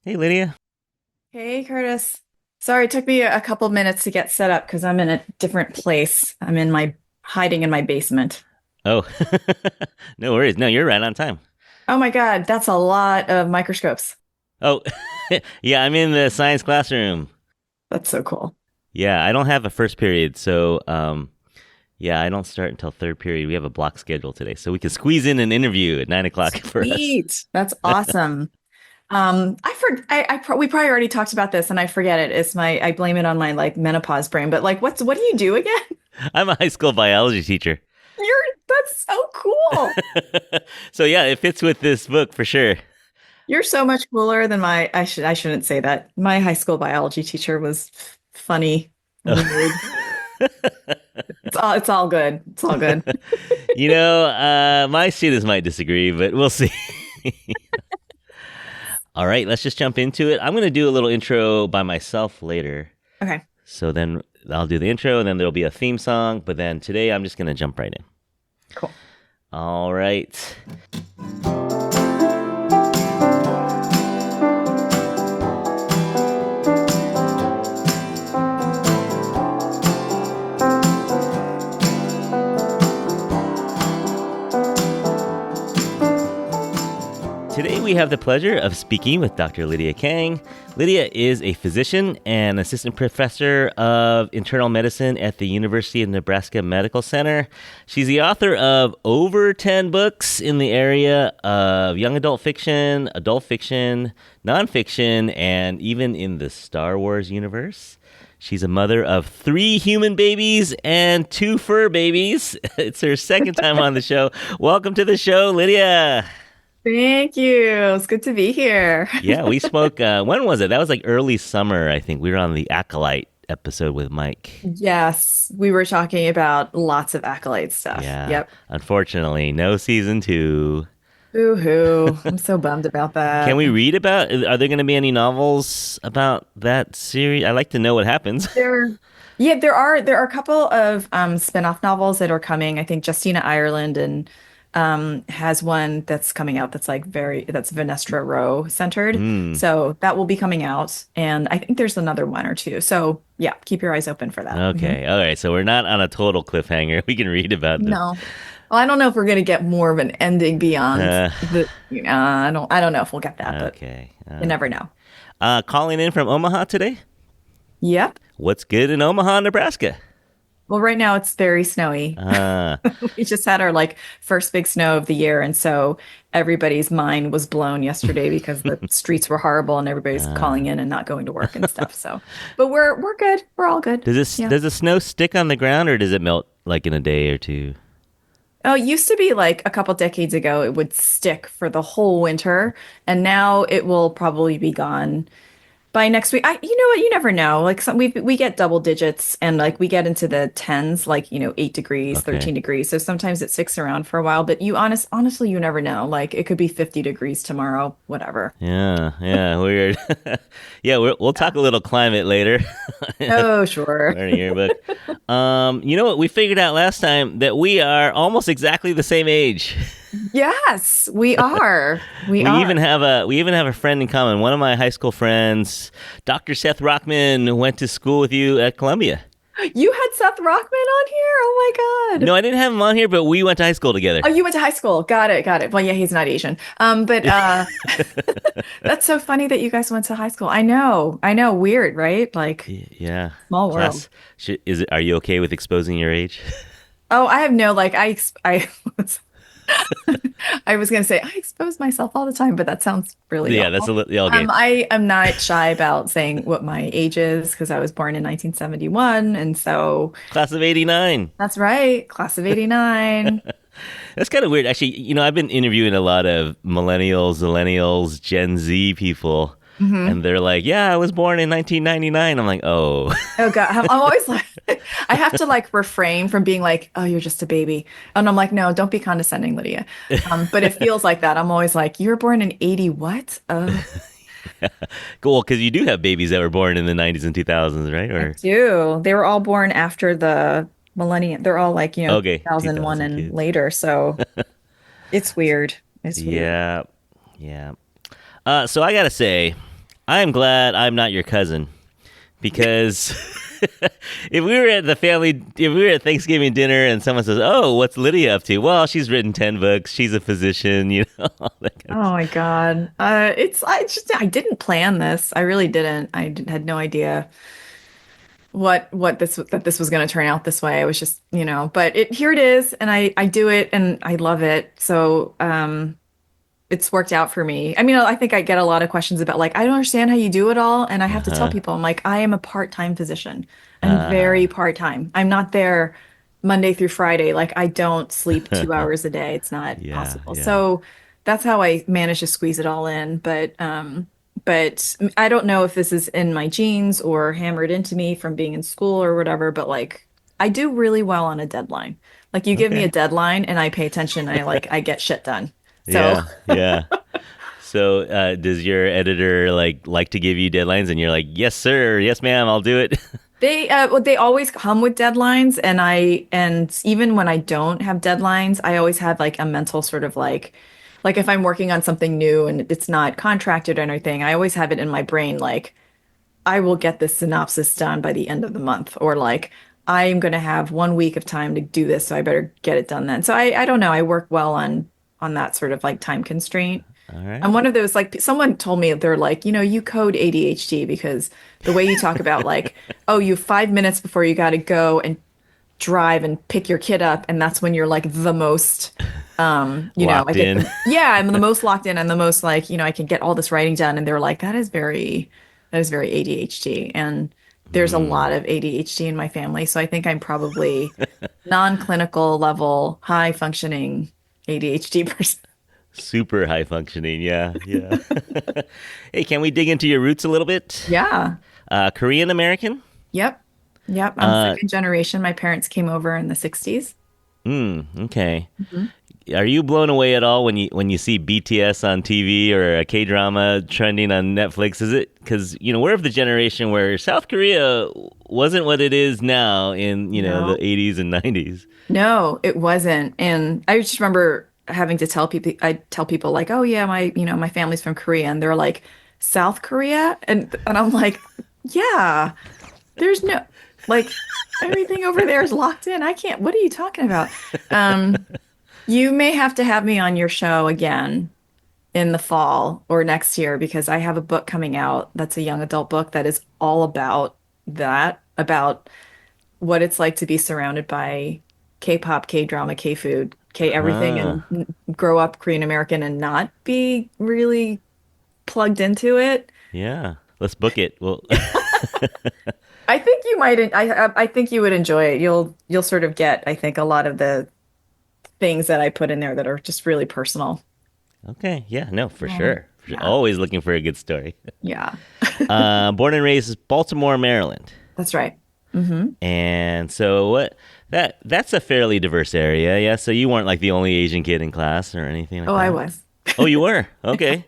Hey, Lydia. Hey, Curtis. Sorry, it took me a couple minutes to get set up because I'm in a different place. I'm in my hiding in my basement. Oh, no worries. No, you're right on time. Oh my God, that's a lot of microscopes. Oh, yeah, I'm in the science classroom. That's so cool. Yeah, I don't have a first period, so yeah, I don't start until third period. We have a block schedule today, so we can squeeze in an interview at 9 o'clock for us. Sweet. That's awesome. We probably already talked about this and I forget it. I blame it on my like menopause brain, but like what do you do again? I'm a high school biology teacher. That's so cool. So yeah, it fits with this book for sure. You're so much cooler than I shouldn't say that. My high school biology teacher was funny, weird. It's all good. It's all good. My students might disagree, but we'll see. All right, let's just jump into it. I'm going to do a little intro by myself later. Okay, So then I'll do the intro and then there'll be a theme song. But then today I'm just going to jump right in. cool. All right. Today we have the pleasure of speaking with Dr. Lydia Kang. Lydia is a physician and assistant professor of internal medicine at the University of Nebraska Medical Center. She's the author of over 10 books in the area of young adult fiction, nonfiction, and even in the Star Wars universe. She's a mother of 3 human babies and 2 fur babies. It's her second time on the show. Welcome to the show, Lydia. Thank you. It's good to be here. Yeah, we spoke. When was it? That was like early summer, I think. We were on the Acolyte episode with Mike. Yes, we were talking about lots of accolade stuff. Yeah, Yep. unfortunately, no season 2. Boo-hoo. I'm so bummed about Can that. we read about? Are there going to be any novels about that series? I like to know what happens. There, yeah, there are a couple of spin-off novels that are coming. I think Justina Ireland and has one that's coming out that's Venestra Rowe centered. Hmm. So that will be coming out. And I think there's another one or two. So yeah, keep your eyes open for that. Okay. All right. So we're not on a total cliffhanger. We can read about them. No. Well, I don't know if we're going to get more of an ending beyond Uh, I don't know if we'll get that, but okay. you never know. Calling in from Omaha today. Yep. What's good in Omaha, Nebraska? Well, right now it's very snowy. Uh, We just had our like first big snow of the year, and so everybody's mind was blown yesterday because the streets were horrible and everybody's calling in and not going to work and stuff. So, but we're good. We're all good. Yeah. does the snow stick on the ground or does it melt like in a day or two? Oh, it used to be like a couple decades ago, it would stick for the whole winter, and now it will probably be gone by next week. You know what? You never know. Like we get double digits and like we get into the tens, like 8 degrees, Okay. 13 degrees. So sometimes it sticks around for a while, but honestly, you never know. Like it could be 50 degrees tomorrow, whatever. Yeah, yeah, weird. Yeah, we'll talk a little climate later. Oh, sure. Learning yearbook. You know what? We figured out last time that we are almost exactly the same age. Yes, we are. We are. We even have a friend in common. One of my high school friends, Dr. Seth Rockman, went to school with you at Columbia. You had Seth Rockman on here? Oh my No, God. I didn't have him on here, but we went to high school together. Oh, you went to high school. Got it. Got it. Well, yeah, he's not Asian. But that's so funny that you guys went to high school. I know. I know. Weird, right? Like Yeah. small world. Class. Are you okay with exposing your age? Oh, I have no like I was gonna say I expose myself all the time, but that sounds really Yeah, that's awful. yeah, okay. I am not shy about saying what my age is because I was born in 1971, and so Class of 89. that's right, class of '89. That's kind of weird. Actually, I've been interviewing a lot of millennials, Gen Z people, Hmm. and they're like, "Yeah, I was born in 1999." I'm like, "Oh, Oh God, I'm always like, I have to like refrain from being like, oh, you're just a baby, and I'm like, no, don't be condescending, Lydia. But it feels like that. I'm always like, you were born in '80, what? cool." Because you do have babies that were born in the 90s and 2000s, right? I Or do. They were all born after the millennium. They're all like, okay, 2001 2000 and kids. later. So it's weird. It's weird. Yeah, yeah. So I gotta say, I'm glad I'm not your cousin because if we were at the family, if we were at Thanksgiving dinner and someone says, "Oh, what's Lydia up to?" Well, she's written 10 books. She's a physician, all that kind of Oh my God. I didn't plan this. I really didn't. Had no idea what this was going to turn out this way. I was just, but here it is, and I do it and I love it. So, it's worked out for me. I mean, I think I get a lot of questions about like, I don't understand how you do it all. And I have to tell stuff. people, I'm like, I am a part-time physician. I'm Uh, very part-time. I'm not there Monday through Friday. Like I don't sleep 2 hours a day. It's not yeah, possible. yeah. So that's how I manage to squeeze it all in. But I don't know if this is in my genes or hammered into me from being in school or whatever, but like I do really well on a deadline. Like you give me a Okay. deadline and I pay attention, I get shit done. So Yeah, yeah. So, does your editor like to give you deadlines, and you're like, "Yes, sir. Yes, ma'am. I'll do it." well, they always come with deadlines, and even when I don't have deadlines, I always have like a mental sort of like if I'm working on something new and it's not contracted or anything, I always have it in my brain like I will get this synopsis done by the end of the month, or like I'm going to have 1 week of time to do this, so I better get it done then. So I don't know, I work well on that sort of like time constraint. All I'm right. one of those like someone told me they're like, you code ADHD because the way you talk about like, oh, you have 5 minutes before you got to go and drive and pick your kid up, and that's when you're like the most, I Locked get in. the yeah, I'm the most locked in. I'm the most like, I can get all this writing done, and they're like, that is very ADHD, and there's a Hmm. lot of ADHD in my family, so I think I'm probably non-clinical level, high functioning ADHD person. Super high functioning. Yeah, yeah. Hey, can we dig into your roots a little bit? Yeah. Korean American? Yep. Yep. I'm Uh, second generation. My parents came over in the 60s. okay. Mhm. Are you blown away at all when you see BTS on TV or a K drama trending on Netflix? Is it because we're of the generation where South Korea wasn't what it is now in the No. 80s and 90s? No, it wasn't. And I just remember having to tell people, I tell people like, oh yeah, my family's from Korea. And they're like, South Korea? And I'm like, yeah, there's no, like, everything over there is locked in. I can't, what are you talking about? Um, you may have me on your show again in the fall or next year because I have a book coming out that's a young adult book that is all about that, about what it's like to be surrounded by K-pop, K-drama, K-food, K everything, Huh. and grow up Korean American and not be really plugged into it. Yeah. Let's book it. Well, I think you might. I think you would enjoy it. You'll sort of get, I think, a lot of the things that I put in there that are just really personal. okay. Yeah. No, for Yeah. sure. Yeah. Always looking for a good story. Yeah. Born and raised in Baltimore, Maryland. That's right. Hmm. And so that's a fairly diverse area, yeah. So you weren't like the only Asian kid in class or anything like Oh, I that. was. Oh, you were? Okay.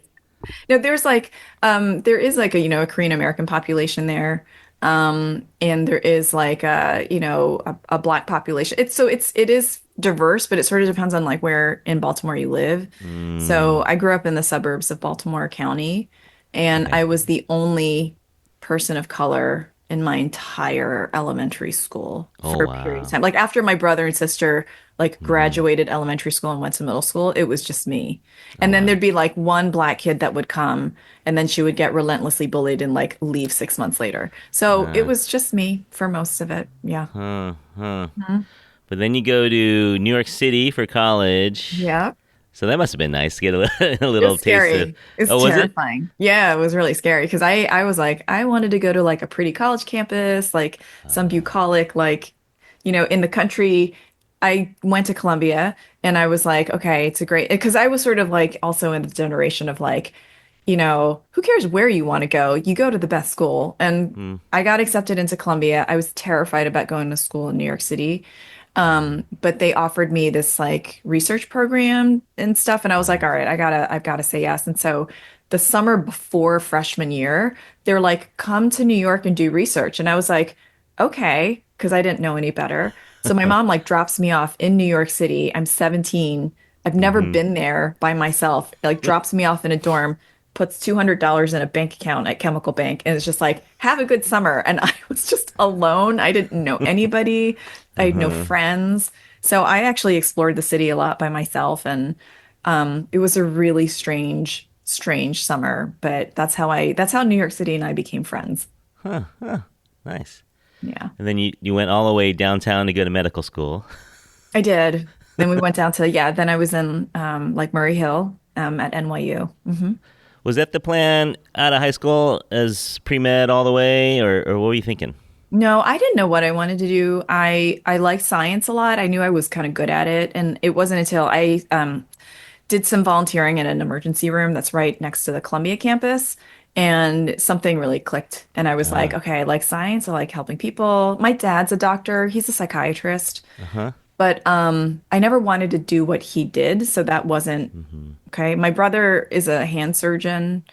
No, there is like a Korean American population there. And there is like a black population. It is diverse, but it sort of depends on like where in Baltimore you live. So Mm, I grew up in the suburbs of Baltimore County, and okay. I was the only person of color in my entire elementary school Oh, for a period of wow. time. Like after my brother and sister like Hmm. graduated elementary school and went to middle school, it was just me. Oh, And then wow. there'd be like one black kid that would come, and then she would get relentlessly bullied and like leave 6 months later. So it Uh, was just me for most of it. Yeah. huh. Mhm. But then you go to New York City for college. Yeah. So that must have been nice to get a little It's taste of. scary. It's Oh, was it? terrifying. Yeah, it was really scary because I was like, I wanted to go to like a pretty college campus, like some bucolic, like, in the country. I went to Columbia and I was like, okay, it's a great, because I was sort of like also in the generation of like, who cares where you want to go? You go to the best school. And Hmm. I got accepted into Columbia. I was terrified about going to school in New York City. But they offered me this like research program and stuff, and I was like, all right, I've gotta say yes. And so the summer before freshman year, they're like, come to New York and do research. And I was like, okay, because I didn't know any better. So my mom like drops me off in New York City. I'm 17. I've never Mm-hmm. been there by myself. Like drops me off in a dorm. puts $200 in a bank account at Chemical Bank and is just like, have a good summer. And I was just alone. I didn't know anybody. I had no Uh-huh. friends. So I actually explored the city a lot by myself. And it was a really strange summer. But that's how New York City and I became friends. Huh, huh. Nice. Yeah, And then you went all the way downtown to go to medical school. I did. Then we went down to, yeah, then I was in like Murray Hill at NYU. Was that the plan out of high school as pre-med all the way, or what were you thinking? No, I didn't know what I wanted to do. I liked science a lot. I knew I was kind of good at it, and it wasn't until I did some volunteering in an emergency room that's right next to the Columbia campus, and something really clicked. And I was like, Uh, okay, I like science. I like helping people. My dad's a doctor. He's a psychiatrist, uh-huh. but I never wanted to do what he did, so that wasn't Hmm. okay. My brother is a hand surgeon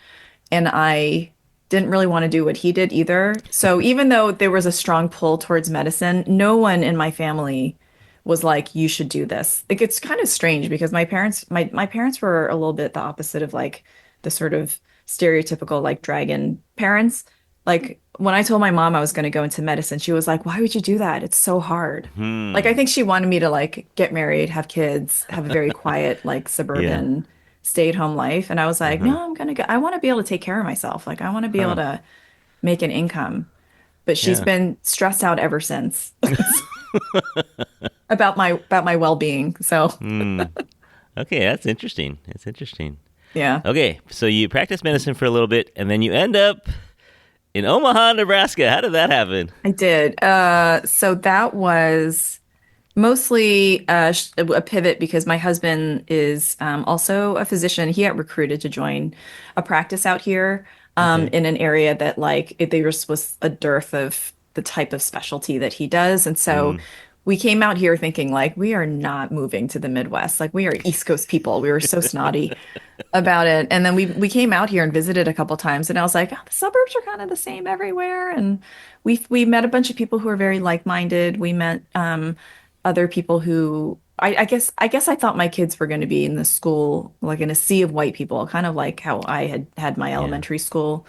and I didn't really want to do what he did either. So even though there was a strong pull towards medicine, no one in my family was like, you should do this. Like it's kind of strange because my parents were a little bit the opposite of like the sort of stereotypical like dragon parents. Like when I told my mom I was going to go into medicine, she was like, why would you do that? It's so hard. Like I Hmm. think she wanted me to like get married, have kids, have a very quiet, like Yeah. suburban stay-at-home life. And I was like, Uh-huh. no, I'm gonna go. I want to be able to take care of myself. Like I want to be able Huh. to make an income. But she's Yeah. been stressed out ever since about my well-being. So Hmm. Okay, that's interesting. That's interesting. yeah, Okay, so you practice medicine for a little bit, and then you end up in Omaha, Nebraska. How did that happen? I did. So that was mostly a pivot because my husband is also a physician. He got recruited to join a practice out here Okay. in an area that there was a dearth of the type of specialty that he does. And so Mm. we came out here thinking like we are not moving to the Midwest. Like we are East Coast people. We were so snotty about it. And then we came out here and visited a couple times and I was like, oh, the suburbs are kind of the same everywhere. And we met a bunch of people who are very like-minded. We met other people who I guess I thought my kids were going to be in the school like in a sea of white people, kind of like how I had my Yeah. elementary school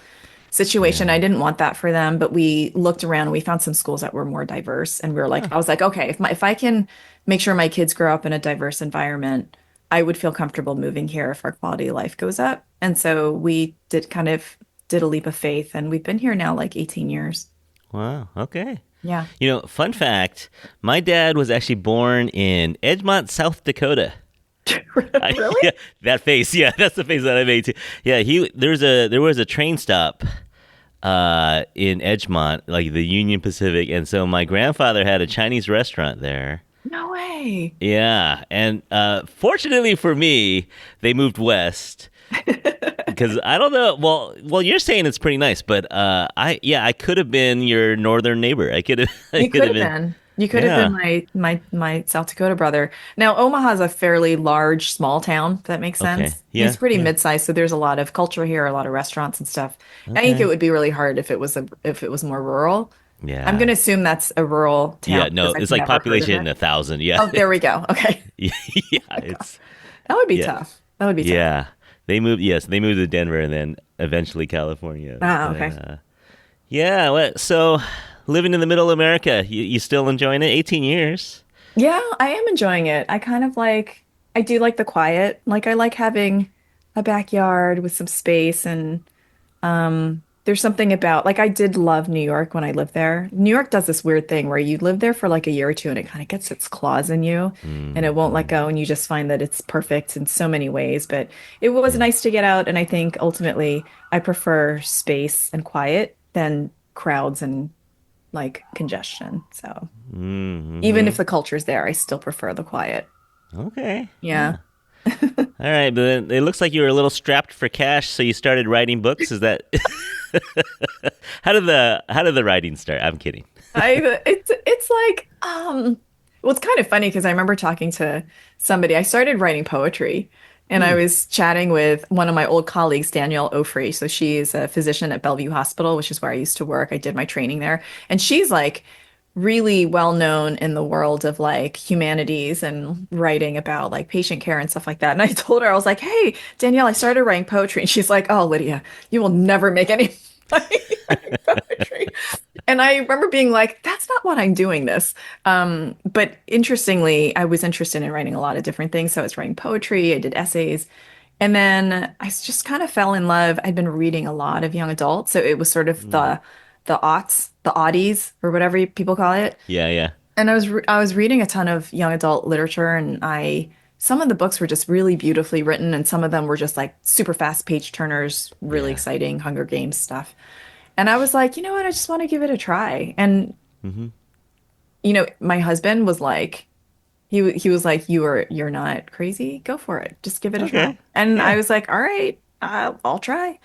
situation. I Yeah. didn't want that for them, but we looked around and we found some schools that were more diverse and we were like Huh. I was like, okay, if I can make sure my kids grow up in a diverse environment, I would feel comfortable moving here if our quality of life goes up. And so we did a leap of faith and we've been here now like 18 years. Wow. Okay. Yeah. Fun fact, my dad was actually born in Edgemont, South Dakota. Really? Yeah, that face. Yeah, that's the face that I made too. Yeah, there was a train stop in Edgemont, like the Union Pacific, and so my grandfather had a Chinese restaurant there. No way. Yeah, and fortunately for me, they moved west because I don't know. Well, you're saying it's pretty nice, but I could have been your northern neighbor. I could have, I You could could have have been. been. You could have been Yeah. my South Dakota brother. Now, Omaha's a fairly large, small town, if that makes Okay. sense. Yeah. It's pretty Yeah. mid-sized, so there's a lot of culture here, a lot of restaurants and stuff. I think it Okay. would be really hard if it was more rural. I'm Yeah. gonna assume that's a rural town Yeah. No, because I've it's like never heard of population it. 1,000. Yeah. Oh, there we go. Okay. Yeah. Yeah. My God. It's That would be yeah. tough. That would be tough. Yeah. They moved. Yes, they moved to Denver and then eventually California. Ah, But okay. yeah. So living in the middle of America, you still enjoying it? 18 years. Yeah, I am enjoying it. I do like the quiet. Like I like having a backyard with some space and there's something about like I did love New York when I lived there. New York does this weird thing where you live there for like a year or two and it kind of gets its claws in you and it won't let Mm-hmm. go and you just find that it's perfect in so many ways. But it was Yeah. nice to get out and I think ultimately I prefer space and quiet than crowds and like congestion. So even Mm-hmm. if the culture's there, I still prefer the quiet. Okay. Yeah. Yeah. All right, but then it looks like you were a little strapped for cash, so you started writing books. Is that how did the writing start? I'm kidding. It's like well it's kind of funny because I remember talking to somebody. I started writing poetry and I Hmm. was chatting with one of my old colleagues, Danielle Ofrey. So she is a physician at Bellevue Hospital, which is where I used to work. I did my training there. And she's like really well known in the world of like humanities and writing about like patient care and stuff like that. And I told her, I was like, hey, Danielle, I started writing poetry. And she's like, oh, Lydia, you will never make any money writing poetry. And I remember being like, that's not what I'm doing this. But interestingly, I was interested in writing a lot of different things. So I was writing poetry, I did essays. And then I just kind of fell in love. I'd been reading a lot of young adults. So it was sort of Mm. the aughts, the oddies, or whatever people call it. Yeah, yeah, And I was reading a ton of young adult literature, and I some of the books were just really beautifully written, and some of them were just like super fast page turners, really yeah. exciting Hunger Games stuff. And I was like, you know what, I just want to give it a try. And Hmm. my husband was like, he was like, you're not crazy, go for it, just give it a try. Okay. And I Yeah. was like, all right, I'll try.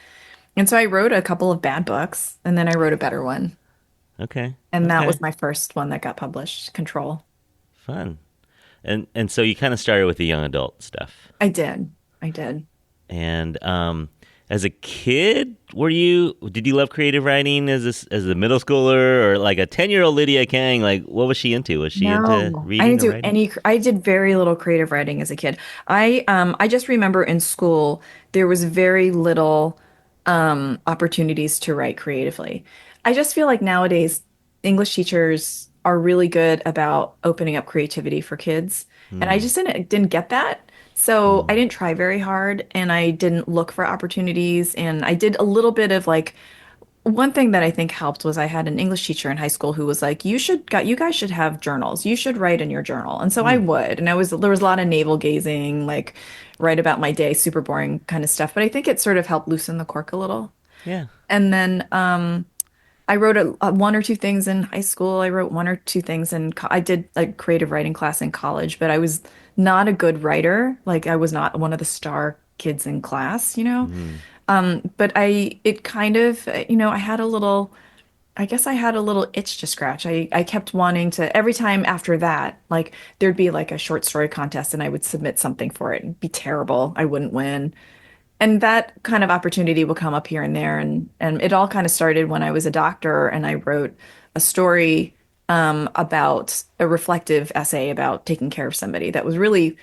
And so I wrote a couple of bad books, and then I wrote a better one, Okay. and that Okay. was my first one that got published, Control. Fun. And so you kind of started with the young adult stuff. I did. I did. And as a kid, did you love creative writing as a middle schooler or like a 10-year-old Lydia Kang? Like what was she into? Was she into No, I reading didn't or do writing? any, I did very little creative writing as a kid. I just remember in school there was very little opportunities to write creatively. I just feel like nowadays English teachers are really good about opening up creativity for kids, and I Hmm. just didn't get that. So I Hmm. didn't try very hard, and I didn't look for opportunities, and I did a little bit of like one thing that I think helped was I had an English teacher in high school who was like, you guys should have journals. You should write in your journal." And so I Hmm. would. And there was a lot of navel gazing, like write about my day, super boring kind of stuff. But I think it sort of helped loosen the cork a little. Yeah. And then I wrote one or two things in high school. I wrote one or two things I did a creative writing class in college, but I was not a good writer. Like I was not one of the star kids in class, you know? Hmm. But it kind of, I had a little, I guess I had a little itch to scratch. I kept wanting to, every time after that, like there'd be like a short story contest and I would submit something for it. It'd be terrible. I wouldn't win. And that kind of opportunity will come up here and there. And it all kind of started when I was a doctor and I wrote a story about a reflective essay about taking care of somebody that was really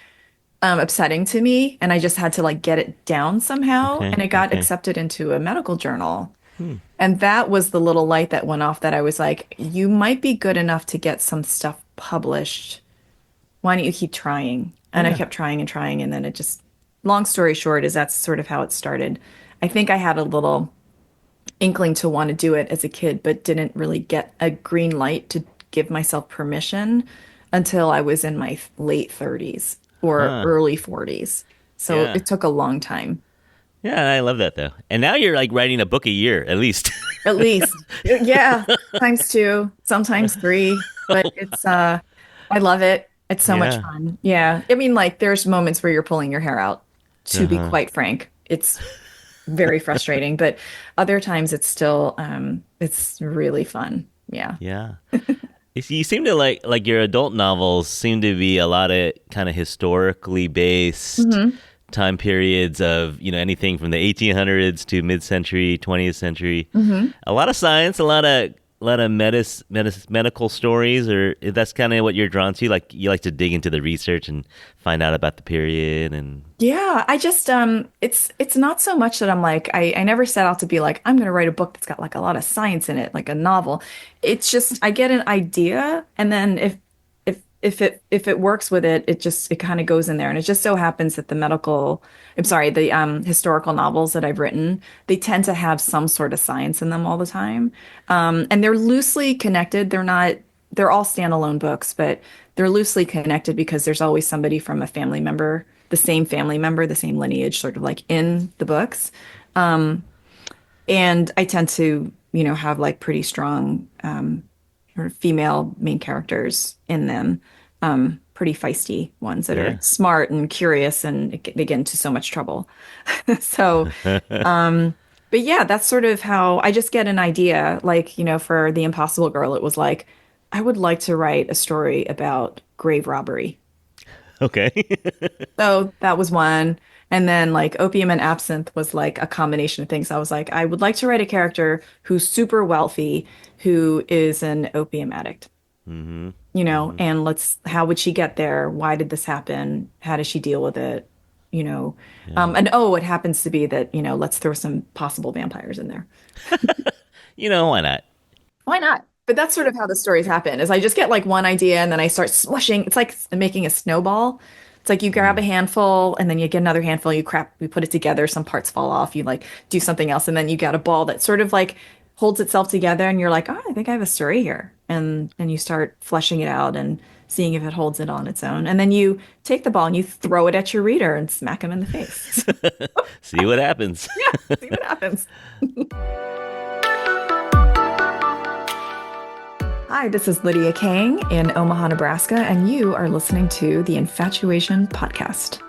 upsetting to me, and I just had to like get it down somehow, Okay. and it got Okay. accepted into a medical journal. Hmm. And that was the little light that went off that I was like, you might be good enough to get some stuff published. Why don't you keep trying? And I Yeah. kept trying and trying, and then it just, long story short, is that's sort of how it started. I think I had a little inkling to want to do it as a kid, but didn't really get a green light to give myself permission until I was in my late 30s or Huh. early 40s. So Yeah. it took a long time. Yeah, I love that though. And now you're like writing a book a year at least. At least. Yeah, times two, sometimes three, but I love it. It's so much Yeah. fun. Yeah. I mean, like there's moments where you're pulling your hair out, to be Uh-huh. quite frank. It's very frustrating, but other times it's still it's really fun. Yeah. Yeah. You seem to like your adult novels seem to be a lot of kind of historically based Hmm. time periods of, anything from the 1800s to mid-century, 20th century. Hmm. A lot of science, a lot of medical stories, or that's kind of what you're drawn to. Like you like to dig into the research and find out about the period and Yeah, I just it's not so much that I'm like I never set out to be like I'm gonna write a book that's got like a lot of science in it, like a novel. It's just I get an idea, and then if it works with it, it kind of goes in there. And it just so happens that the historical novels that I've written, they tend to have some sort of science in them all the time. And they're loosely connected. They're all standalone books, but they're loosely connected because there's always somebody from a family member, the same lineage, sort of like in the books. And I tend to, have like pretty strong sort of female main characters in them, pretty feisty ones that are yeah. smart and curious, and they get into so much trouble. So, but yeah, that's sort of how I just get an idea. Like, for The Impossible Girl, it was like, I would like to write a story about grave robbery. Okay. So that was one. And then like Opium and Absinthe was like a combination of things. I was like, I would like to write a character who's super wealthy, who is an opium addict. And how would she get there? Why did this happen? How does she deal with it? You know, Yeah. and oh, it happens to be that, let's throw some possible vampires in there. Why not? Why not? But that's sort of how the stories happen, is I just get like one idea and then I start smushing. It's like making a snowball. It's like you grab a handful and then you get another handful, you put it together, some parts fall off, you like do something else, and then you got a ball that sort of like holds itself together and you're like, oh, I think I have a story here. And you start fleshing it out and seeing if it holds it on its own. And then you take the ball and you throw it at your reader and smack him in the face. See what happens. Yeah, see what happens. Hi, this is Lydia Kang in Omaha, Nebraska, and you are listening to the Infatuasian podcast.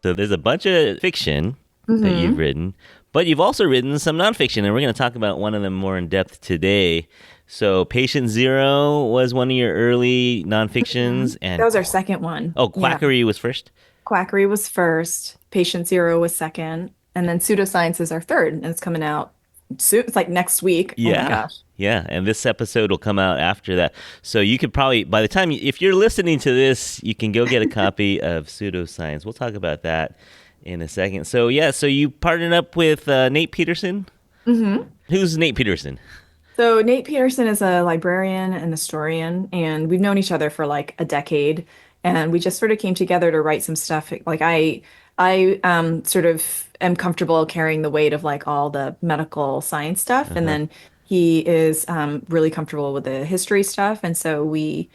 So there's a bunch of fiction that you've written, but you've also written some nonfiction, and we're going to talk about one of them more in depth today. So Patient Zero was one of your early nonfictions, and That was our second one. oh, Yeah. Quackery was first. Quackery was first, Patient Zero was second, and then Pseudoscience is our third, and it's coming out soon. It's like next week. Oh my gosh. Yeah, and this episode will come out after that. So you could probably, by the time, if you're listening to this, you can go get a copy of Pseudoscience. We'll talk about that in a second. So yeah, so you partnered up with Nate Peterson? Who's Nate Peterson? So Nate Peterson is a librarian and historian, and we've known each other for like a decade, and we just sort of came together to write some stuff. Like I sort of am comfortable carrying the weight of like all the medical science stuff, and then he is really comfortable with the history stuff, and so we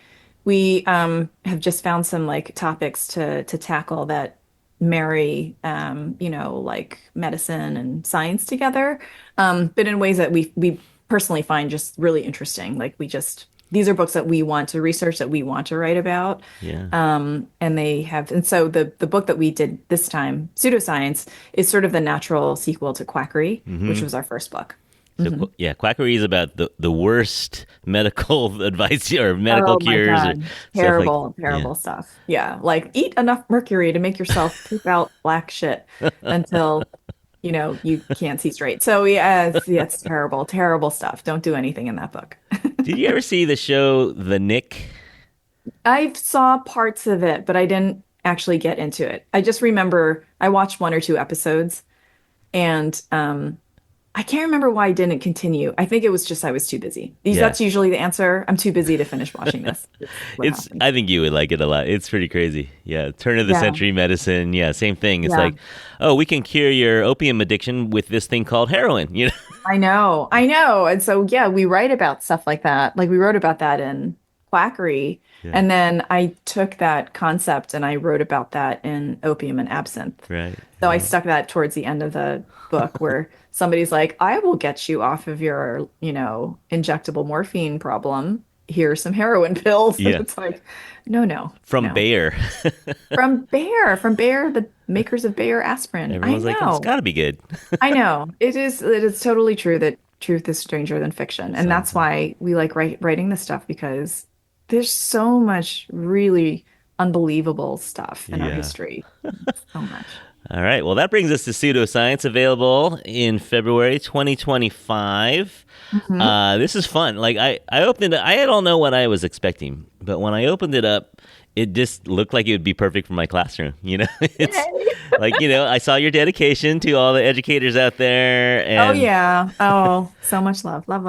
have just found some like topics to tackle that marry like medicine and science together, but in ways that we personally find just really interesting. Like these are books that we want to research, that we want to write about. Yeah. And so the book that we did this time, Pseudoscience, is sort of the natural sequel to Quackery, which was our first book. So yeah, Quackery is about the worst medical advice or medical Oh my cures or God. stuff Terrible stuff. Yeah. Like eat enough mercury to make yourself poop out black shit until, you can't see straight. So it's terrible, terrible stuff. Don't do anything in that book. Did you ever see the show The Nick? I saw parts of it, but I didn't actually get into it. I just remember I watched one or two episodes, and I can't remember why I didn't continue. I think it was just I was too busy. Yeah. That's usually the answer. I'm too busy to finish watching this. That's what happened. I think you would like it a lot. It's pretty crazy. Yeah, turn of the Yeah. century medicine. Yeah, same thing. It's Yeah. like, oh, we can cure your opium addiction with this thing called heroin. I know. And so, yeah, we write about stuff like that. Like we wrote about that in Quackery. Yeah. And then I took that concept and I wrote about that in Opium and Absinthe. Right. So I stuck that towards the end of the book where somebody's like, I will get you off of your, injectable morphine problem. Here's some heroin pills. Yeah. And it's like, no. From no. Bayer. From Bayer, the makers of Bayer aspirin. Everyone's I like, know. it's got to be good. I know. It is totally true that truth is stranger than fiction. And that's why we like writing this stuff, because there's so much really unbelievable stuff in our Yeah. history. So much. All right. Well, that brings us to Pseudoscience, available in February 2025. This is fun. Like I opened it. I don't know what I was expecting, but when I opened it up, it just looked like it would be perfect for my classroom. It's like, I saw your dedication to all the educators out there. And Oh yeah. Oh, so much love. Love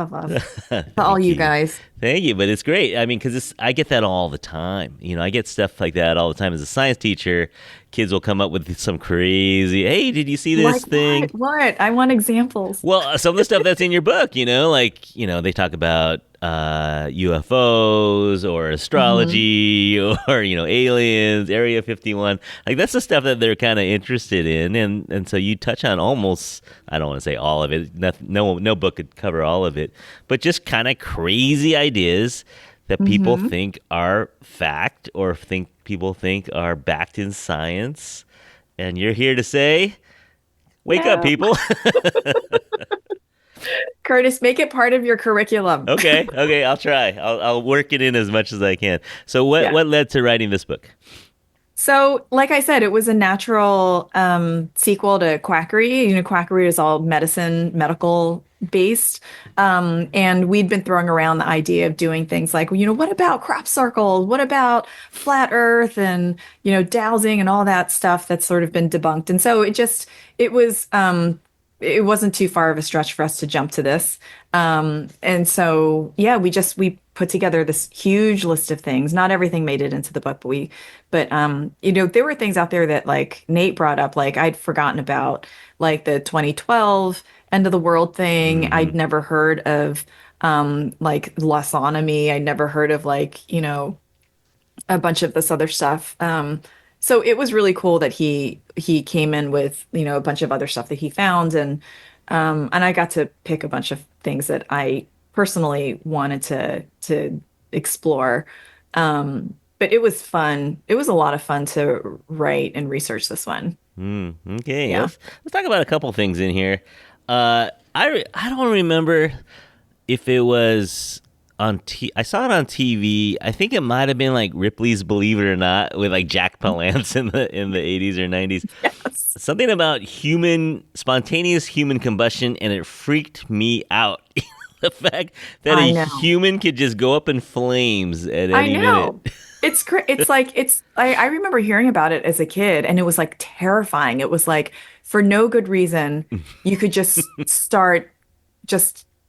to all you guys. Thank you, but it's great. I mean, because I get that all the time. I get stuff like that all the time as a science teacher. Kids will come up with some crazy, hey, did you see this Like thing? what? I want examples. Well, some of the stuff that's in your book, they talk about UFOs or astrology or, aliens, Area 51. Like, that's the stuff that they're kind of interested in. And so you touch on almost, I don't want to say all of it. No book could cover all of it, but just kind of crazy ideas that people think are fact or people think are backed in science. And you're here to say, wake up, people. Curtis, make it part of your curriculum. Okay, I'll try. I'll work it in as much as I can. So what led to writing this book? So, like I said, it was a natural sequel to Quackery. Quackery is all medicine, medical based. And we'd been throwing around the idea of doing things like, what about crop circles? What about flat Earth and, dowsing and all that stuff that's sort of been debunked. And so it was, it wasn't too far of a stretch for us to jump to this. And so, yeah, we put together this huge list of things. Not everything made it into the book, but there were things out there that like Nate brought up, like I'd forgotten about, like the 2012 end of the world thing. Hmm. I'd never heard of, like Lossonomy. I'd never heard of like, a bunch of this other stuff. So it was really cool that he came in with, a bunch of other stuff that he found and I got to pick a bunch of things that I personally wanted to explore. But it was fun. It was a lot of fun to write and research this one. Okay, Yeah. let's talk about a couple things in here. I don't remember if it was I saw it on TV. I think it might have been like Ripley's Believe It or Not with like Jack Palance in the 80s or 90s. Yes. Something about spontaneous human combustion, and it freaked me out. The fact that a I know. human could just go up in flames at I any minute. know. It's great. It's like I remember hearing about it as a kid and it was like terrifying. It was like for no good reason, you could just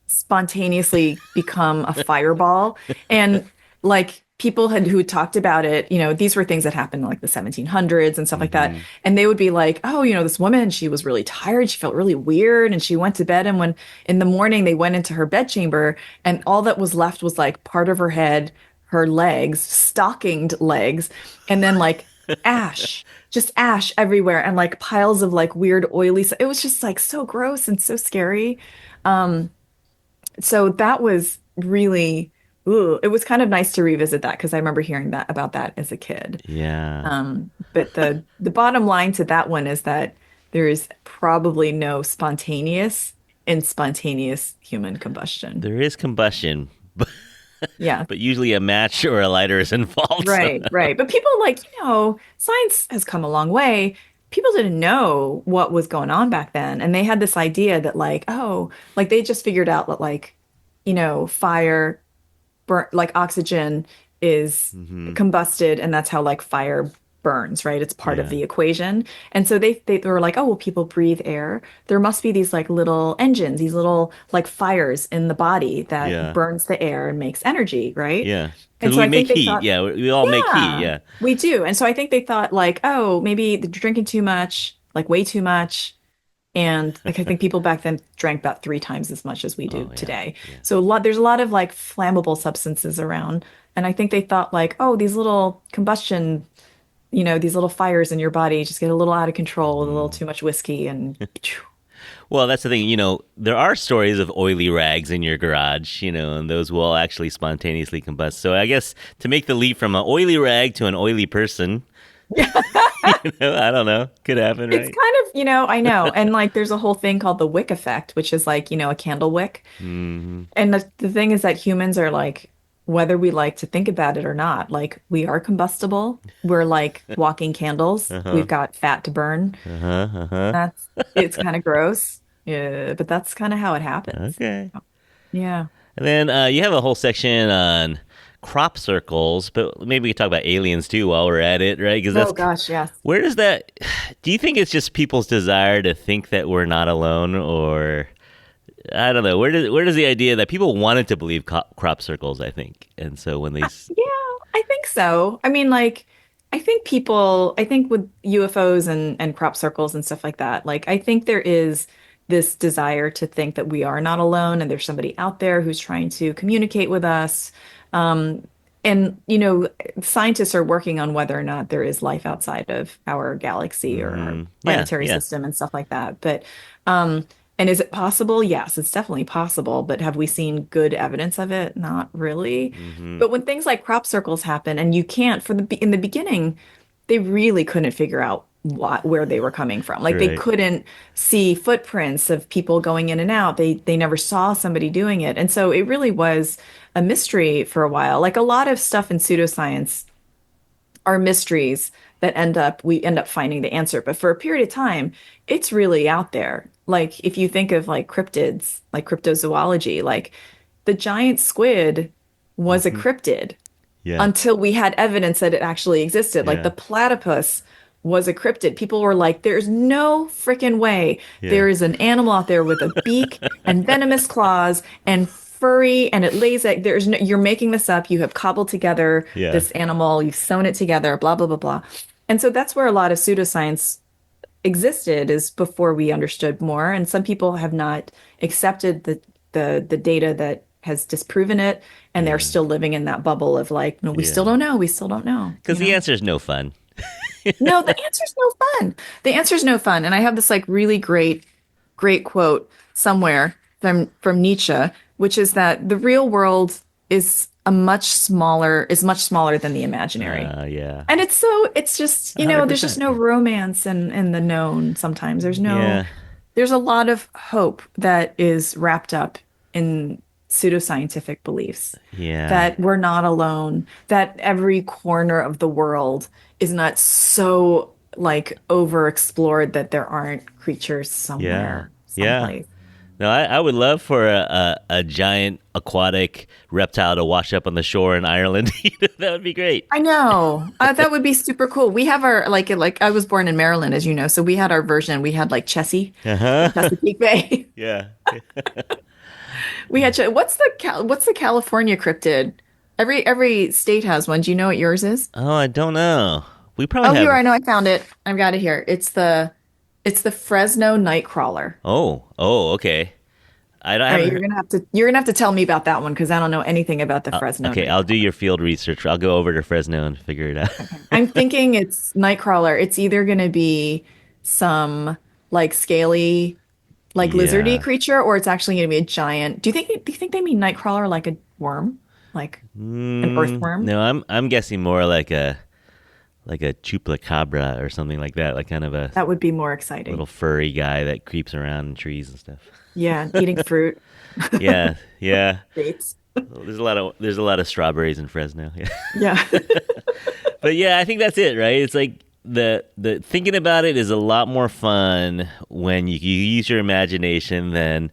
spontaneously become a fireball. And like people who had talked about it, these were things that happened in like the 1700s and stuff like that. Hmm. And they would be like, oh, this woman, she was really tired. She felt really weird. And she went to bed. And when in the morning they went into her bedchamber and all that was left was like part of her head, her legs, stockinged legs, and then like ash. Just ash everywhere and like piles of like weird oily. It was just like so gross and so scary. Um, so that was really, ooh, it was kind of nice to revisit that because I remember hearing that about that as a kid. Yeah. But the bottom line to that one is that there is probably no spontaneous human combustion. There is combustion, Yeah, but usually a match or a lighter is involved. So. right, right. But people like, science has come a long way. People didn't know what was going on back then, and they had this idea that like, oh, like they just figured out that like, fire burn like oxygen is Hmm. combusted and that's how like fire burns, right? It's part of Yeah. the equation. And so they were like, oh, well, people breathe air. There must be these like little engines, these little like fires in the body that Yeah. burns the air and makes energy, right? Yeah. And Because so we I make think they heat. thought, Yeah. We all make heat. yeah, Yeah. we do. And so I think they thought like, oh, maybe they're drinking too much, like way too much. And like I think people back then drank about 3 times as much as we do Oh, yeah. today. Yeah. So there's a lot of like flammable substances around. And I think they thought like, oh, these little combustion, these little fires in your body just get a little out of control with a little Hmm. too much whiskey and Well, that's the thing. There are stories of oily rags in your garage, and those will actually spontaneously combust. So I guess to make the leap from an oily rag to an oily person, I don't know, could happen, it's right? kind of, I know. And like there's a whole thing called the wick effect, which is like, a candle wick. Hmm. And the thing is that humans are like, whether we like to think about it or not, like we are combustible. We're like walking candles. Uh-huh. We've got fat to burn. Uh-huh. Uh-huh. It's kind of gross. Yeah, but that's kind of how it happens. Okay. Yeah. And then you have a whole section on crop circles, but maybe we can talk about aliens too while we're at it, right? Because Oh gosh, yes. where does that, do you think it's just people's desire to think that we're not alone, or I don't know, where does the idea that people wanted to believe crop circles, I think. And so when Yeah, I think so. I mean, like, I think with UFOs and crop circles and stuff like that, like, I think there is this desire to think that we are not alone and there's somebody out there who's trying to communicate with us. Um, and, scientists are working on whether or not there is life outside of our galaxy or our yeah, planetary yeah. system and stuff like that. Um, and is it possible? Yes, it's definitely possible. But have we seen good evidence of it? Not really. Hmm. But when things like crop circles happen, and you can't, in the beginning, they really couldn't figure out where they were coming from. Like they Right. couldn't see footprints of people going in and out. They never saw somebody doing it, and so it really was a mystery for a while. Like a lot of stuff in pseudoscience are mysteries that we end up finding the answer. But for a period of time, it's really out there. like if you think of like cryptids, like cryptozoology, like the giant squid was a Hmm. cryptid Yeah. until we had evidence that it actually existed. Like the Yeah. platypus was a cryptid. People were like, there's no freaking way Yeah. there is an animal out there with a beak and venomous claws and furry and it lays egg. There's no, you're making this up. You have cobbled together Yeah. this animal, you've sewn it together, blah, blah, blah, blah. And so that's where a lot of pseudoscience existed is before we understood more. And some people have not accepted the data that has disproven it, and they're Yeah. still living in that bubble of like, no, we still Yeah. don't know, we still don't know, Because the answer is no fun. No, the answer's no fun. The answer's no fun. And I have this like really great quote somewhere from Nietzsche, which is that the real world is much smaller than the imaginary. Yeah. And it's just, there's just 100%. no romance in the known sometimes. Yeah. There's a lot of hope that is wrapped up in pseudoscientific beliefs Yeah. that we're not alone, that every corner of the world is not so like overexplored that there aren't creatures Yeah. somewhere, Yeah. someplace. No, I would love for a giant aquatic reptile to wash up on the shore in Ireland. That would be great. I know. That would be super cool. We have our like I was born in Maryland, as you know, so we had our version. We had like Chessie in Uh-huh. Chesapeake Bay. Yeah. We had what's the California cryptid? Every state has one. Do you know what yours is? Oh, I don't know. We Oh, probably here have. I know. I found it. I've got it here. It's the Fresno Nightcrawler. Oh, okay. I All right, haven't heard. you're gonna have to tell me about that one because I don't know anything about the Fresno Okay, I'll do Nightcrawler. your field research. I'll go over to Fresno and figure it out. I'm thinking it's Nightcrawler. It's either gonna be some like scaly, like lizardy Yeah. creature, or it's actually gonna be a giant. Do you think they mean Nightcrawler like a worm, like an earthworm? No, I'm guessing more like a chupacabra or something like that, like kind of a That would be more exciting. little furry guy that creeps around in trees and stuff. Yeah, eating fruit, Yeah, yeah. dates. Well, there's a lot of strawberries in Fresno. Yeah. Yeah. But yeah, I think that's it, right? It's like the thinking about it is a lot more fun when you use your imagination than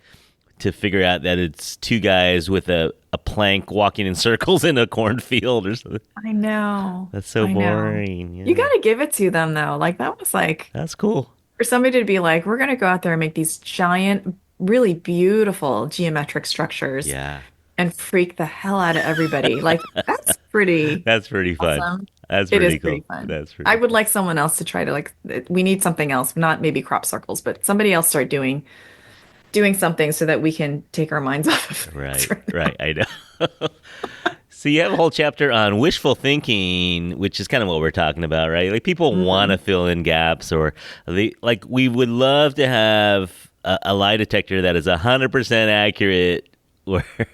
to figure out that it's two guys with a plank walking in circles in a cornfield or something. I know. That's so I know. boring. You Yeah. got to give it to them though. Like that was like That's cool. for somebody to be like, we're going to go out there and make these giant, really beautiful geometric structures Yeah. and freak the hell out of everybody. Like that's pretty That's pretty fun. awesome. That's It is pretty pretty cool. fun. That's I pretty would cool. like someone else to try to like we need something else, not maybe crop circles, but somebody else start doing something so that we can take our minds off of things Right, right now. right. I know. So you have a whole chapter on wishful thinking, which is kind of what we're talking about, right? Like people want to Mhm. fill in gaps, or like we would love to have a lie detector that is 100% accurate, where I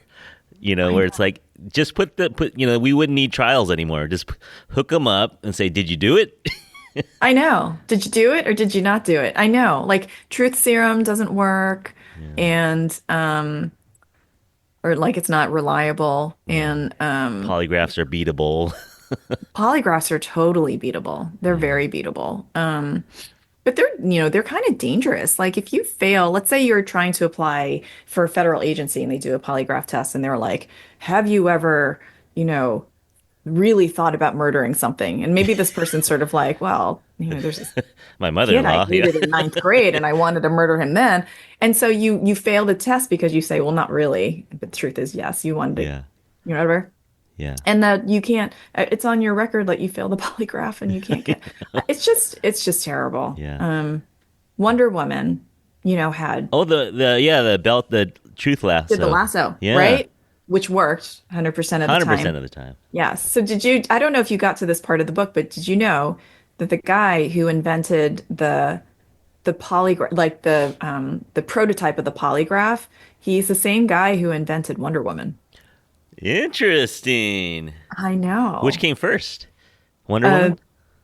where it's know. like just we wouldn't need trials anymore. Just hook them up and say, "Did you do it?" I know. Did you do it or did you not do it? I know. Like truth serum doesn't work Yeah, and or like it's not reliable yeah. and Polygraphs are beatable. polygraphs are totally beatable. They're Yeah, very beatable. But they're kind of dangerous. Like if you fail, let's say you're trying to apply for a federal agency and they do a polygraph test and they're like, "Have you ever, you know, really thought about murdering something?" And maybe this person's sort of like, "Well, there's this my kid I mother-in-law. Yeah, hated in ninth grade and I wanted to murder him then." And so you fail the test because you say, well, not really. But the truth is, yes, you wanted to, yeah, whatever. yeah, And that you can't, it's on your record that you failed the polygraph and you can't get, it's just terrible. yeah. Wonder Woman, had, Oh, the belt, the truth did the lasso. lasso, Yeah, right? Which worked 100% of the 100% time. of the time. Yes. So I don't know if you got to this part of the book, but did you know that the guy who invented the polygraph, like the prototype of the polygraph, he's the same guy who invented Wonder Woman. Interesting. I Which know. came first? Wonder Uh, Woman?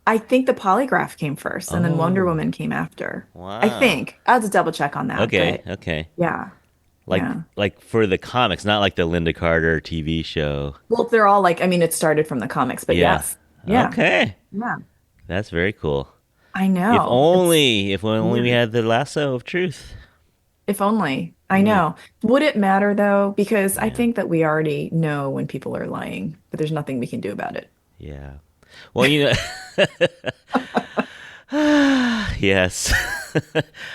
I think the polygraph came first, and then Wonder Oh, Woman came after. I wow. think I'll have to double check on that, Okay, but okay. yeah, Like yeah. like for the comics, not like the Linda Carter TV show. Well, they're all like, I mean, it started from the comics, but Yeah. yes, yeah, Okay. yeah. That's very cool. I If know. It's only if only we weird. had the lasso of truth. If only. I Mm, know. Would it matter though? Because I yeah. think that we already know when people are lying, but there's nothing we can do about it. Yeah. Well, yes.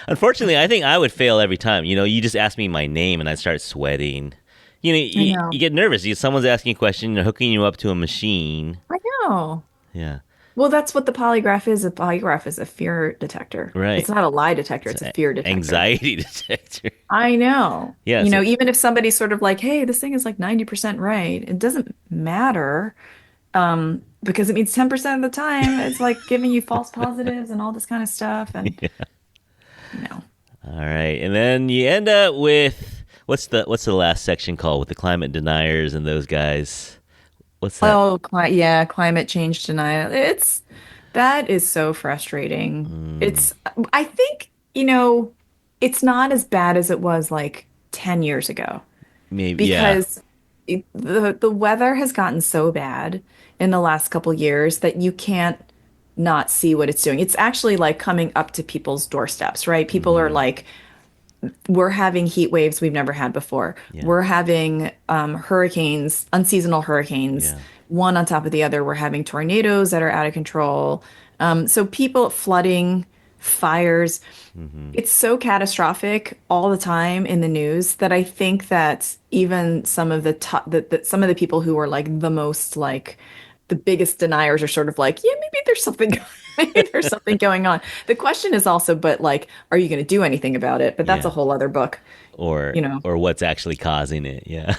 Unfortunately, I think I would fail every time. You just ask me my name and I start sweating. I You know. get nervous. Someone's asking a question, they're hooking you up to a machine. I know. Yeah. Well, that's what the polygraph is. A polygraph is a fear detector. Right. It's not a lie detector, It's it's a an fear detector. anxiety detector. I know. Yeah. So, Even if somebody's sort of like, hey, this thing is like 90% right, it doesn't matter. Because it means 10% of the time it's like giving you false positives and all this kind of stuff. And no. all right. And then you end up with what's the last section called with the climate deniers and those guys? What's that? Oh, yeah, climate change denial. That is so frustrating. Mm, I think, it's not as bad as it was like 10 years ago maybe. Yeah. because the weather has gotten so bad in the last couple years that you can't not see what it's doing. It's actually like coming up to people's doorsteps, right? People are Hmm. like, we're having heat waves we've never had before. Yeah. We're having hurricanes, unseasonal hurricanes, Yeah. one on top of the other. We're having tornadoes that are out of control. So people flooding, fires. Hmm. It's so catastrophic all the time in the news that I think that even some of some of the people who are like the most like the biggest deniers are sort of like, yeah, maybe there's something maybe there's something going on. The question is also, but like, are you going to do anything about it? But that's a Yeah. whole other book, Or you know. or what's actually causing it? Yeah.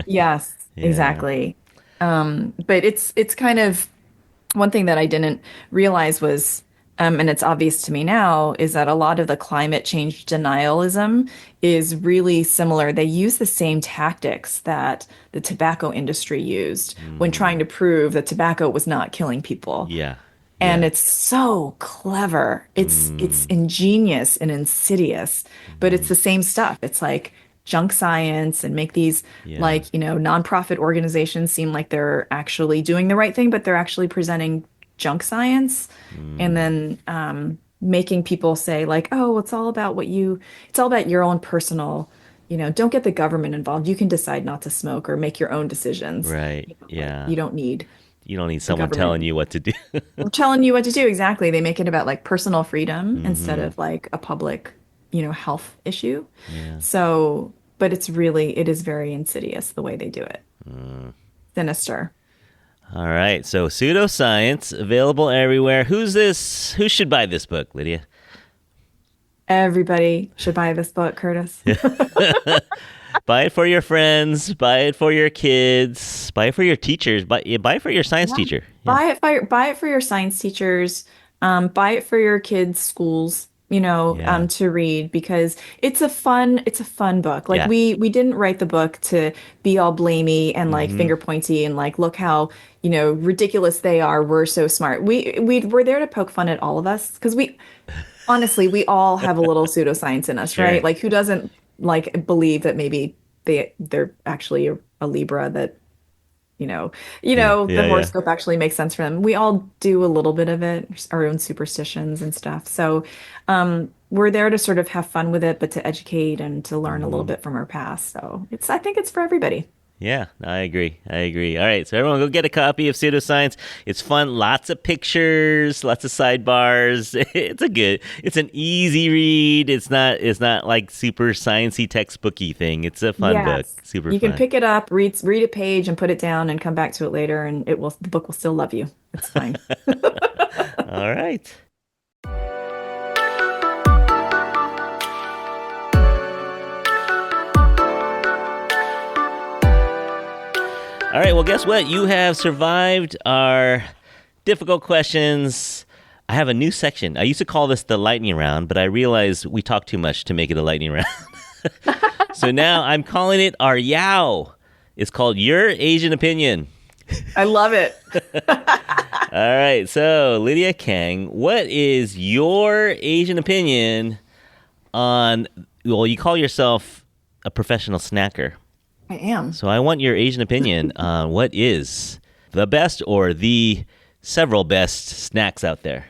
Yes, Yeah. exactly. But it's kind of one thing that I didn't realize was, and it's obvious to me now, is that a lot of the climate change denialism is really similar. They use the same tactics that the tobacco industry used when trying Mm, to prove that tobacco was not killing people. yeah. And Yeah. it's so clever. It's Mm, ingenious and insidious, but it's mm, the same stuff. It's like junk science and make these yeah. like, nonprofit organizations seem like they're actually doing the right thing, but they're actually presenting junk science and Mm, then making people say like, oh, it's all about your own personal, don't get the government involved. You can decide not to smoke or make your own decisions. right. Like Yeah. you don't need You don't need the someone telling government you what to do. telling you what to do. Exactly. They make it about like personal freedom instead Hmm. of like a public, health issue. Yeah. So, but it is very insidious the way they do it. Sinister. All right. So pseudoscience available everywhere. Who's this? Who should buy this book, Lydia? Everybody should buy this book, Curtis. Buy it for your friends. Buy it for your kids. Buy it for your teachers. Buy it for your science Yeah. teacher. Yeah. Buy it for your science teachers. Buy it for your kids' schools, Yeah. to read because it's a fun book. Like Yeah. we didn't write the book to be all blamey and like Hmm. finger pointy and like look how, ridiculous they are. We're so smart. We're there to poke fun at all of us because we honestly we all have a little pseudoscience in us, Sure. right? Like who doesn't like believe that maybe they're actually a Libra that Yeah. the Yeah. Yeah. horoscope actually makes sense for them. We all do a little bit of it, our own superstitions and stuff. So, we're there to sort of have fun with it, but to educate and to learn a little Hmm. bit from our past. So I think it's for everybody. Yeah, I agree. I agree. All right, so everyone go get a copy of Pseudoscience. It's fun. Lots of pictures, lots of sidebars. It's an easy read. It's not like super sciencey textbooky thing. It's a fun book. Yes. Super You can fun. pick it up, read a page and put it down and come back to it later and the book will still love you. It's fine. All right. All right, well, guess what? You have survived our difficult questions. I have a new section. I used to call this the lightning round, but I realized we talked too much to make it a lightning round. So now I'm calling it our Yow. It's called Your Asian Opinion. I love it. All right, so Lydia Kang, what is your Asian opinion on, well, you call yourself a professional snacker. I am. So I want your Asian opinion on what is the best or the several best snacks out there.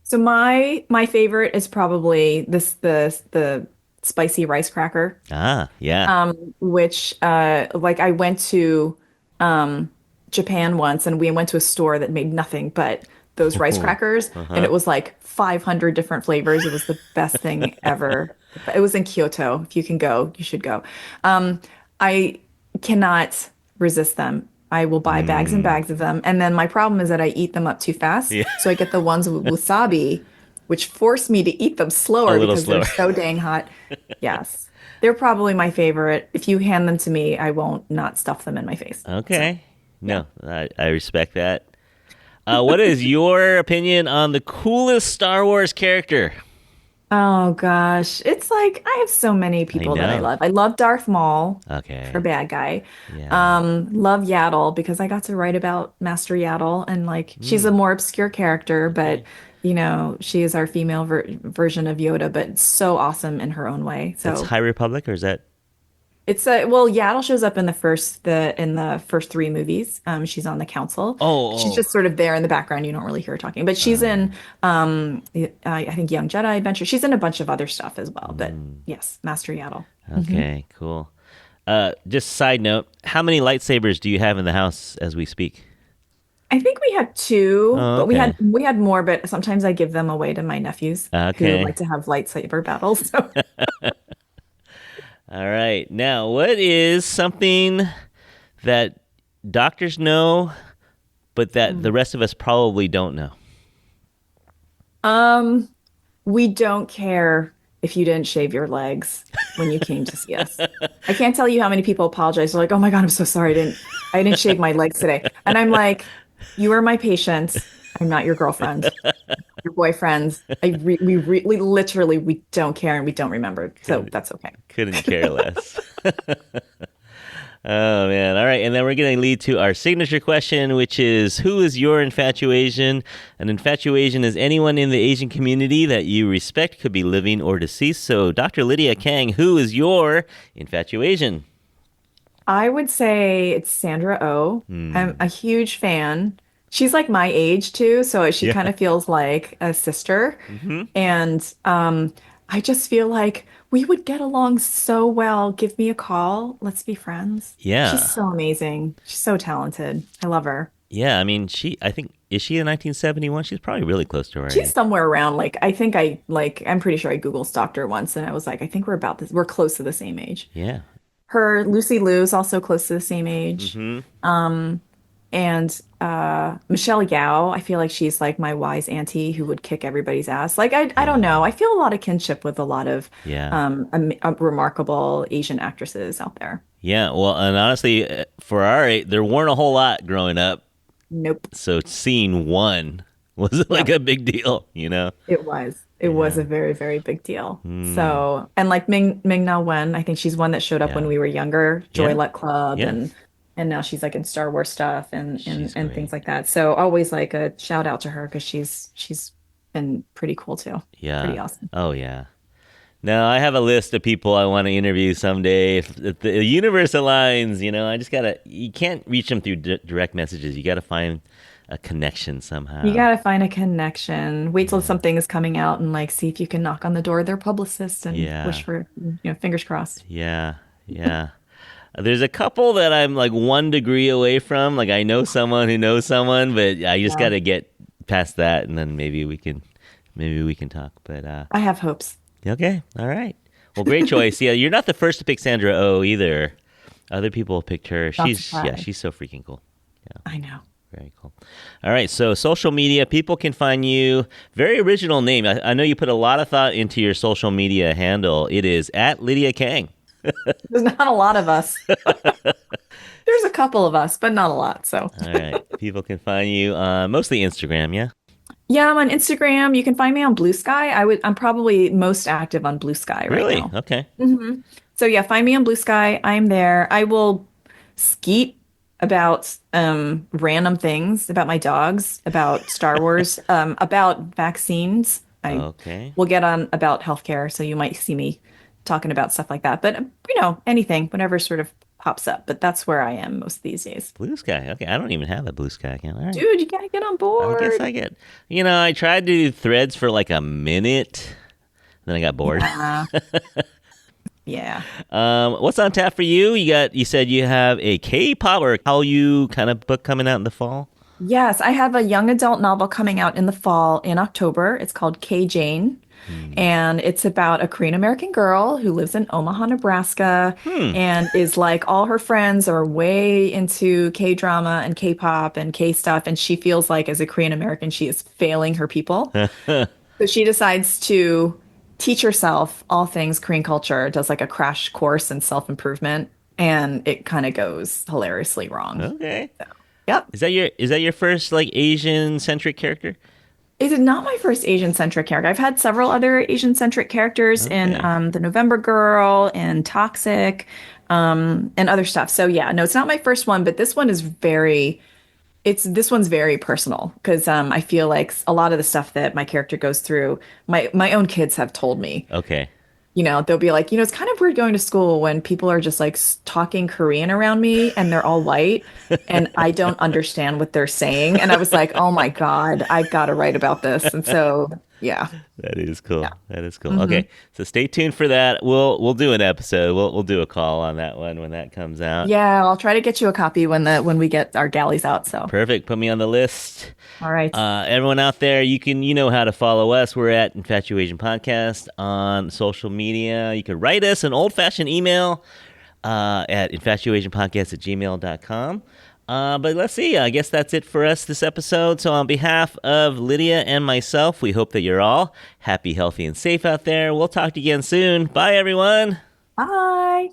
So my favorite is probably the spicy rice cracker, Ah, yeah. which like I went to Japan once and we went to a store that made nothing but those rice crackers and Uh-huh. it was like 500 different flavors. It was the best thing ever. It was in Kyoto. If you can go, you should go. I cannot resist them. I will buy bags and Mm. bags of them. And then my problem is that I eat them up too fast. Yeah. So I get the ones with wasabi, which force me to eat them A slower little because they're slower. so dang hot. Yes. They're probably my favorite. If you hand them to me, I won't not stuff them in my face. So, Okay. yeah. No, I respect that. What is your opinion on the coolest Star Wars character? Oh gosh, it's like I have so many I people that I know. love. I love Darth Maul for Okay. bad guy. Yeah. Love Yaddle because I got to write about Master Yaddle and like she's a Mm. more obscure character, but Okay. she is our female version of Yoda, but so awesome in her own way. That's So High Republic, or is that? it's a well, Yaddle shows up in the first three movies. She's on the council. She's Oh, just sort of there in the background. You don't really hear her talking, but oh. she's in I think Young Jedi Adventure. She's in a bunch of other stuff as well. But Mm. yes, Master Yaddle. Hmm. Okay. Cool. Just side note, how many lightsabers do you have in the house as we speak? I think we had two, Oh, but we had okay. we had more. But sometimes I give them away to my nephews who like Okay. to have lightsaber battles. So All right. Now, what is something that doctors know, but that the rest of us probably don't know? um, we don't care if you didn't shave your legs when you came to see us. I can't tell you how many people apologize. They're like, "Oh my God, I'm so sorry. I didn't shave my legs today." And I'm like, "You are my patient. I'm not your girlfriend, your boyfriend. We really, literally, we don't care and we don't remember. So Couldn't, that's okay." couldn't care less. Oh man! All right, and then we're going to lead to our signature question, which is, "Who is your infatuation?" An infatuation is anyone in the Asian community that you respect, could be living or deceased. So, Dr. Lydia Kang, who is your infatuation? I would say it's Sandra Oh. I'm Hmm. a huge fan. She's like my age too, so she kind Yeah. of feels like a sister. Hmm. And I just feel like we would get along so well. Give me a call. Let's be friends. She's Yeah. so amazing. She's so talented. I love her. Yeah. I mean, I think, is she in 1971? She's probably really close to our She's age. somewhere around like I think I'm pretty sure I Google stalked her once and I was like, I think we're about this. We're close to the same age. Yeah. Her Lucy Liu's also close to the same age. Hmm. And Michelle Yao, I feel like she's like my wise auntie who would kick everybody's ass. Like I don't Yeah. know. I feel a lot of kinship with a lot of Yeah. remarkable Asian actresses out there. Yeah. Well, and honestly, for our age, there weren't a whole lot growing up. Nope. So seeing one was like Yep. a big deal, you know? It was. It was Yeah. a very, very big deal. Mm, So, and like Ming Na Wen, I think she's one that showed up when yeah. we were younger, Joy Yeah. Luck Club, Yeah. and now she's like in Star Wars stuff and She's and things great. like that. So always like a shout out to her because she's been pretty cool too. Yeah. Pretty awesome. Oh, yeah. Now, I have a list of people I want to interview someday. If the universe aligns, I just got to, you can't reach them through direct messages. You got to find a connection You somehow. gotta find a connection. Wait till Yeah. something is coming out and like see if you can knock on the door of their publicist and Yeah. wish for, fingers crossed. Yeah. Yeah. There's a couple that I'm like 1 degree away from. Like I know someone who knows someone, but I just got Yeah. to get past that, and then maybe we can talk. But I have hopes. okay, all right. Well, great choice. Yeah, you're not the first to pick Sandra Oh either. Other people picked her. Not Yeah, surprised. she's so freaking cool. Yeah, I know. very cool. All right, so social media, people can find you. Very original name. I know you put a lot of thought into your social media handle. It is at Lydia Kang. There's not a lot of us. There's a couple of us, but not a lot. So, All right, people can find you mostly Instagram. Yeah. yeah, I'm on Instagram. You can find me on Blue Sky. I'm probably most active on Blue Sky right Really? now. Okay. So yeah, find me on Blue Sky. I'm there. I will skeet about random things, about my dogs, about Star Wars, about vaccines. I Okay. will get on about healthcare, so you might see me talking about stuff like that. But anything, whatever sort of pops up. But that's where I am most these days. Blue Sky. Okay, I don't even have a Blue Sky account. All right. Dude, you gotta get on I guess board. I get. I tried to do Threads for like a minute, then I got bored. Yeah. Yeah. What's on tap for you? You said you have a K-pop or Hallyu kind of book coming out in the fall. Yes, I have a young adult novel coming out in the fall in October. It's called K Jane, Hmm. and it's about a Korean American girl who lives in Omaha, Nebraska, Hmm. and is like all her friends are way into K-drama and K-pop and K stuff, and she feels like as a Korean American she is failing her people. So she decides to teach herself all things Korean culture, does like a crash course in self-improvement, and it kind of goes hilariously wrong. Okay. So, yep. Is that your first like Asian centric character? It is not my first Asian-centric character. I've had several other Asian-centric characters in Okay. The November Girl and Toxic, and other stuff. So yeah, no, it's not my first one, but this one is this one's very personal because I feel like a lot of the stuff that my character goes through, my own kids have told me. Okay. They'll be like, it's kind of weird going to school when people are just like talking Korean around me and they're all white and I don't understand what they're saying. And I was like, oh my God, I gotta write about this. And so, yeah, That is cool. yeah. That is cool. Hmm. Okay, so stay tuned for that. We'll do an episode. We'll do a call on that one when that comes out. Yeah, I'll try to get you a copy when we get our galleys out. So, Perfect. Put me on the list. all right. Everyone out there, you know how to follow us. We're at Infatuasian Podcast on social media. You can write us an old-fashioned email at infatuasianpodcast@gmail.com. But let's see. I guess that's it for us this episode. So on behalf of Lydia and myself, we hope that you're all happy, healthy, and safe out there. We'll talk to you again soon. Bye, everyone. Bye.